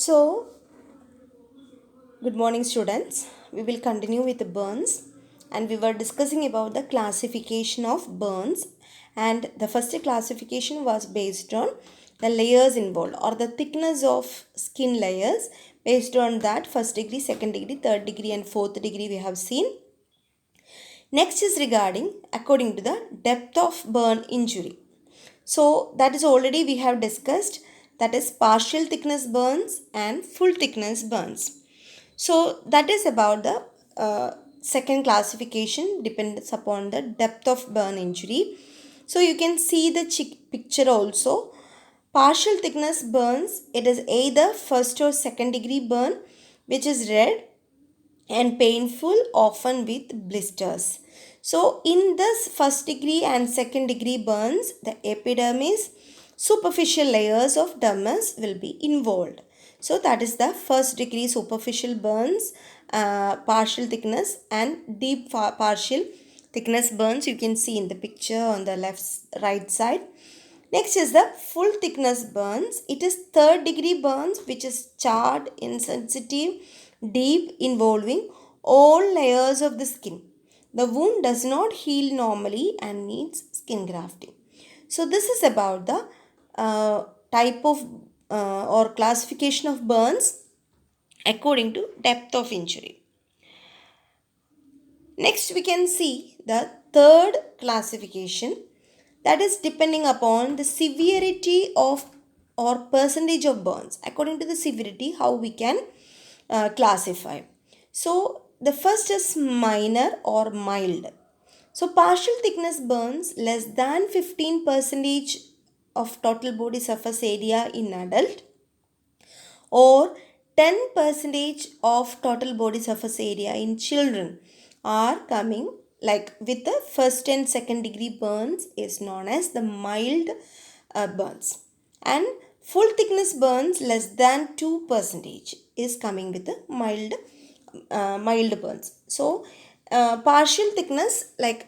So, good morning, students. We will continue with the burns, and we were discussing about the classification of burns. And the first classification was based on the layers involved or the thickness of skin layers. Based on that, first degree, second degree, third degree, and fourth degree we have seen. Next is regarding according to the depth of burn injury. So that is already we have discussed, that is partial thickness burns and full thickness burns. So that is about the second classification depends upon the depth of burn injury. So you can see the picture also. Partial thickness burns, it is either first or second degree burn which is red and painful, often with blisters. So in this first degree and second degree burns, the epidermis, superficial layers of dermis will be involved. So that is the first degree superficial burns, partial thickness and deep partial thickness burns. You can see in the picture on the right side. Next is the full thickness burns. It is third degree burns which is charred, insensitive, deep, involving all layers of the skin. The wound does not heal normally and needs skin grafting. So this is about the type of or classification of burns according to depth of injury. Next we can see the third classification, that is depending upon the severity of or percentage of burns. According to the severity, how we can classify. So the first is minor or mild. So partial thickness burns less than 15 percentage of total body surface area in adult, or 10 percentage of total body surface area in children are coming, like with the first and second degree burns is known as the mild burns, and full thickness burns less than 2 percentage is coming with the mild burns. So partial thickness like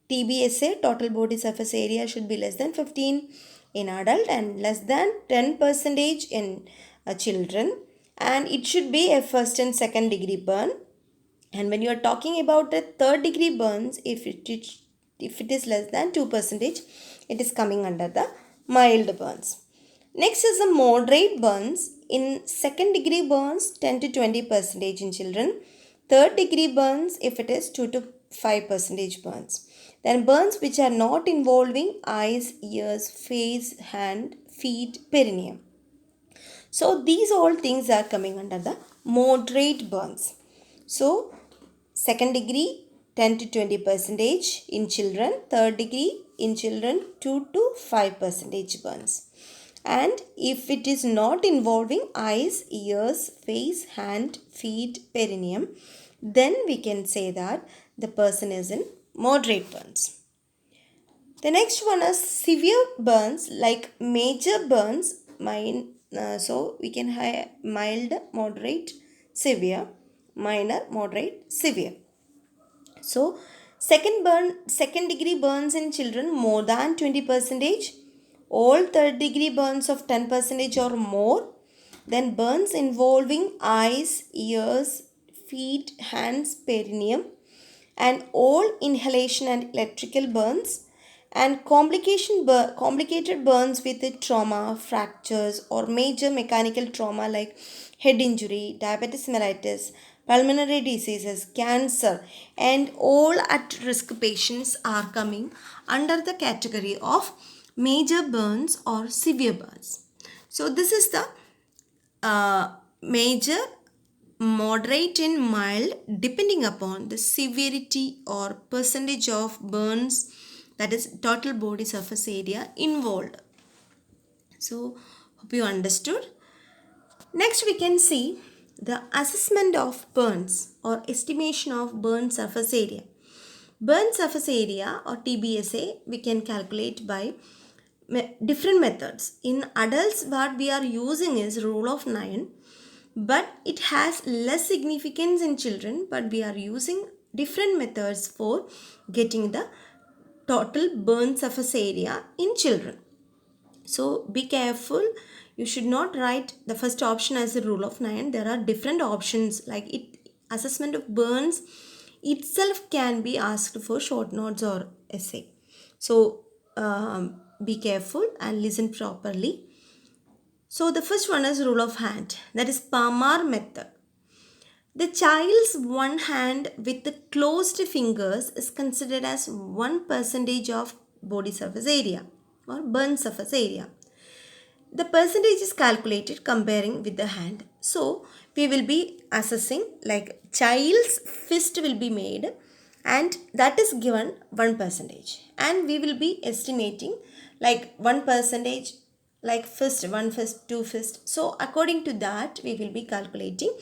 TBSA, total body surface area, should be less than 15 in adult and less than 10 percentage in children, and it should be a first and second degree burn. And when you are talking about the third degree burns, if it is less than 2 percentage, it is coming under the mild burns. Next is the moderate burns. In second degree burns, 10 to 20 percentage in children. Third degree burns, if it is 2 to 5 percentage burns. Then burns which are not involving eyes, ears, face, hand, feet, perineum. So these all things are coming under the moderate burns. So second degree 10 to 20 percentage in children, third degree in children 2 to 5 percentage burns. And if it is not involving eyes, ears, face, hand, feet, perineum, then we can say that the person is in moderate burns. The next one is severe burns, like major burns. So we can have mild, moderate, severe, minor, moderate, severe. So second degree burns in children more than 20 percentage, all third degree burns of 10 percentage or more, then burns involving eyes, ears, feet, hands, perineum, and all inhalation and electrical burns, and complicated burns with trauma, fractures, or major mechanical trauma like head injury, diabetes mellitus, pulmonary diseases, cancer, and all at risk patients are coming under the category of major burns or severe burns. So this is the major, moderate, and mild depending upon the severity or percentage of burns, that is total body surface area involved. So hope you understood. Next we can see the assessment of burns or estimation of burn surface area. Burn surface area or TBSA we can calculate by different methods. In adults what we are using is rule of 9, but it has less significance in children, but we are using different methods for getting the total burn surface area in children. So be careful. You should not write the first option as the rule of 9. There are different options like it assessment of burns itself can be asked for short notes or essay. So be careful and listen properly. So the first one is rule of hand, that is Palmer method. The child's one hand with the closed fingers is considered as 1% of body surface area or burn surface area. The percentage is calculated comparing with the hand. So we will be assessing like child's fist will be made and that is given 1%, and we will be estimating like 1% like fist, one fist, two fist. So according to that we will be calculating,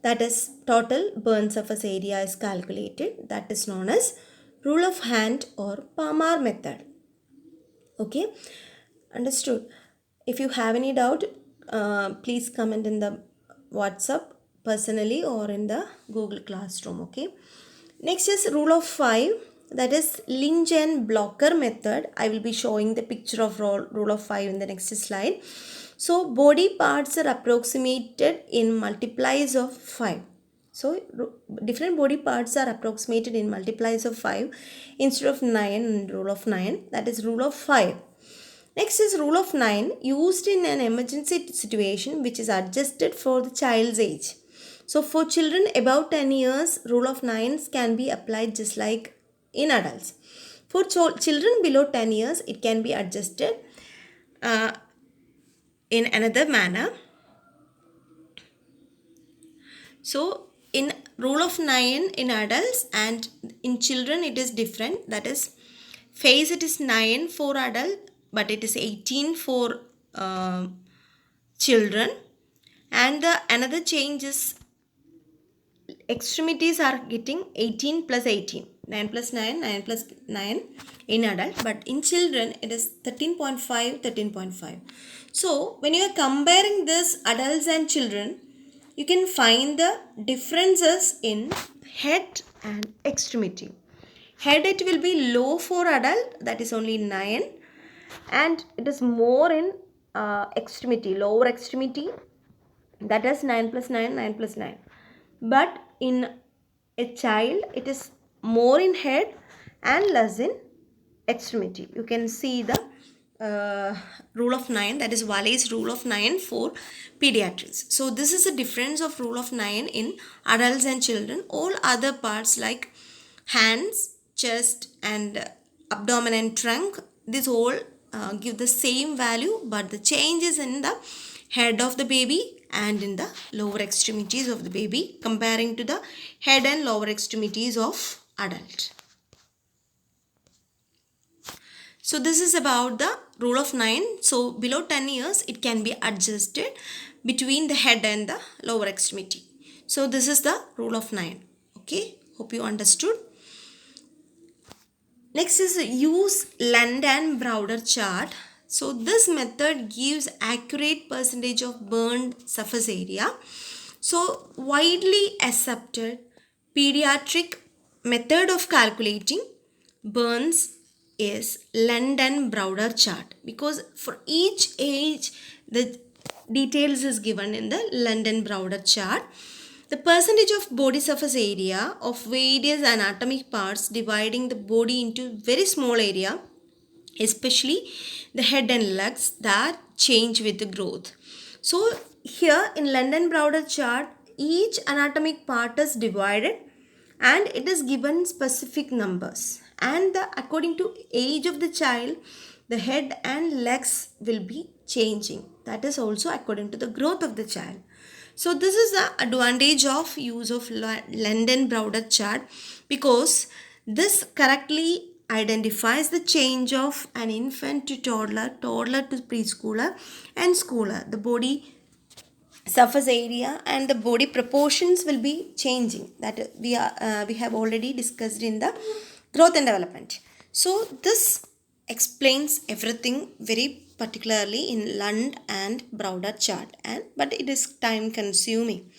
that is total burn surface area is calculated. That is known as rule of hand or Palmer method. Okay, understood. If you have any doubt, please comment in the WhatsApp personally or in the Google Classroom. Okay, next is rule of 5, that is Lynch and Blocker method. I will be showing the picture of rule of 5 in the next slide. So body parts are approximated in multiplies of 5. So different body parts are approximated in multiplies of 5 instead of 9 in rule of 9. That is rule of 5. Next is rule of 9 used in an emergency situation which is adjusted for the child's age. So for children above 10 years, rule of 9s can be applied just like in adults. For children below 10 years, it can be adjusted uh, in another manner. So in rule of 9 in adults and in children it is different. That is, phase it is 9 for adult but it is 18 for children, and the another change is extremities are getting 18 plus 18, 9 plus 9, 9 plus 9 in adult, but in children it is 13.5, 13.5. So when you are comparing this adults and children, you can find the differences in head and extremity. Head it will be low for adult, that is only 9, and it is more in extremity, lower extremity, that is 9 plus 9, 9 plus 9. But in a child it is more in head and less in extremity. You can see the rule of 9, that is Waley's rule of 9 for pediatrics. So this is the difference of rule of 9 in adults and children. All other parts like hands, chest and abdomen and trunk, this all give the same value, but the change is in the head of the baby and in the lower extremities of the baby comparing to the head and lower extremities of adult. So this is about the rule of 9. So below 10 years it can be adjusted between the head and the lower extremity. So this is the rule of 9. Okay, hope you understood. Next is use Lund and Browder chart. So this method gives accurate percentage of burned surface area. So widely accepted pediatric method of calculating burns is Lund and Browder chart, because for each age the details is given in the Lund and Browder chart. The percentage of body surface area of various anatomic parts dividing the body into very small area, especially the head and legs, that change with the growth. So here in Lund and Browder chart, each anatomic part is divided and it is given specific numbers, and according to age of the child the head and legs will be changing. That is also according to the growth of the child. So this is the advantage of use of Lund and Browder chart, because this correctly identifies the change of an infant to toddler, toddler to preschooler and schooler. The body surface area and the body proportions will be changing. That we have already discussed in the growth and development. So this explains everything very particularly in Lund and Browder chart, but it is time consuming.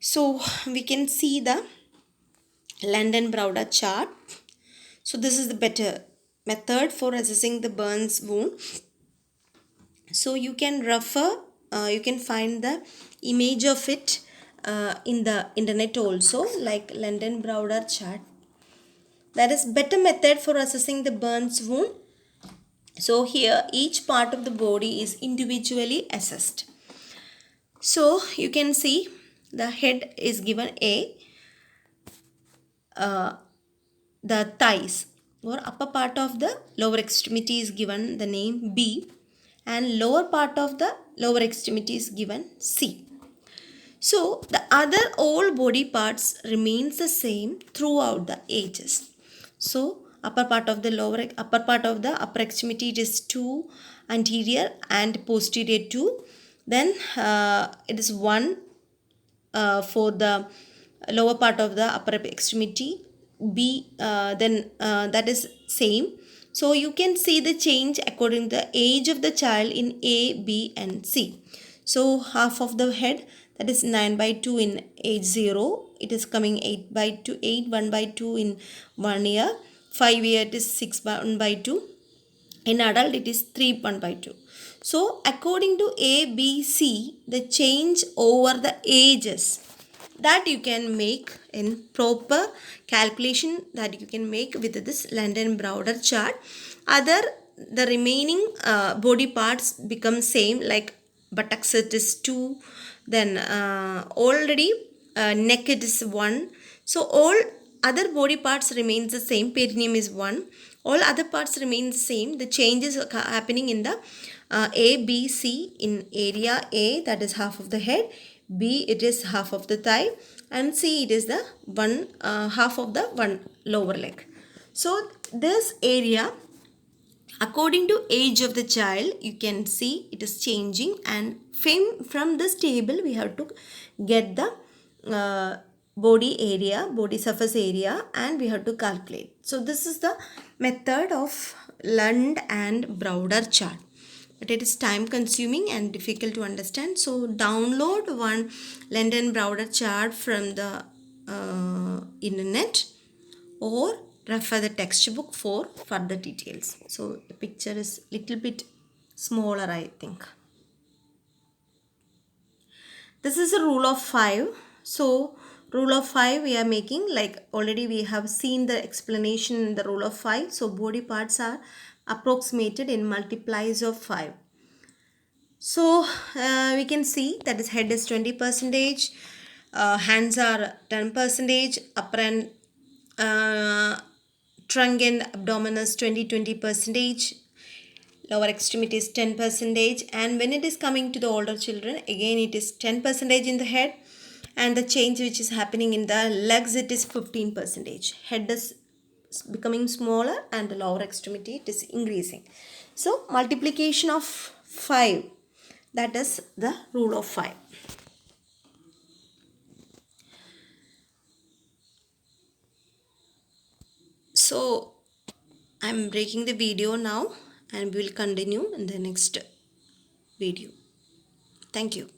So we can see the Lund and Browder chart. So this is the better method for assessing the burns wound. So you can refer, you can find the image of it in the internet also, like London Browder chart. That is better method for assessing the burns wound. So here each part of the body is individually assessed. So you can see the head is given A, the thighs or upper part of the lower extremity is given the name B, and lower part of the lower extremity is given C. So the other all body parts remains the same throughout the ages. So upper part of the upper extremity, it is 2 anterior and posterior 2. Then it is 1 for the lower part of the upper extremity. B, then that is same. So you can see the change according to the age of the child in A, B and C. So half of the head, that is 9 by 2 in age 0. It is coming 8 by 2, 8, 1 by 2 in 1 year. 5 year it is 6 by 1 by 2. In adult it is 3 1 by 2. So according to A, B, C, the change over the ages that you can make in proper calculation that you can make with this London Browder chart. Other the remaining body parts become same, like buttocks it is 2, then already neck it is 1. So all other body parts remains the same. Perineum is 1. All other parts remain the same. The changes are happening in the A, B, C. In area A, that is half of the head. B, it is half of the thigh, and C, it is the one half of the one lower leg. So this area, according to age of the child, you can see it is changing, and from this table we have to get the body surface area, and we have to calculate. So this is the method of Lund and Browder chart, but it is time consuming and difficult to understand. So download one Lund and Browder chart from the internet, or refer the textbook for further details. So the picture is little bit smaller, I think. This is a rule of 5. So rule of 5 we are making, like already we have seen the explanation in the rule of 5. So body parts are approximated in multiplies of 5. So we can see that is head is 20%, hands are 10%, upper and trunk and abdomen is 20%, lower extremity is 10%, and when it is coming to the older children, again it is 10% in the head, and the change which is happening in the legs, it is 15%. Head is becoming smaller and the lower extremity it is increasing. So multiplication of 5, that is the rule of 5. So I'm breaking the video now, and we will continue in the next video. Thank you.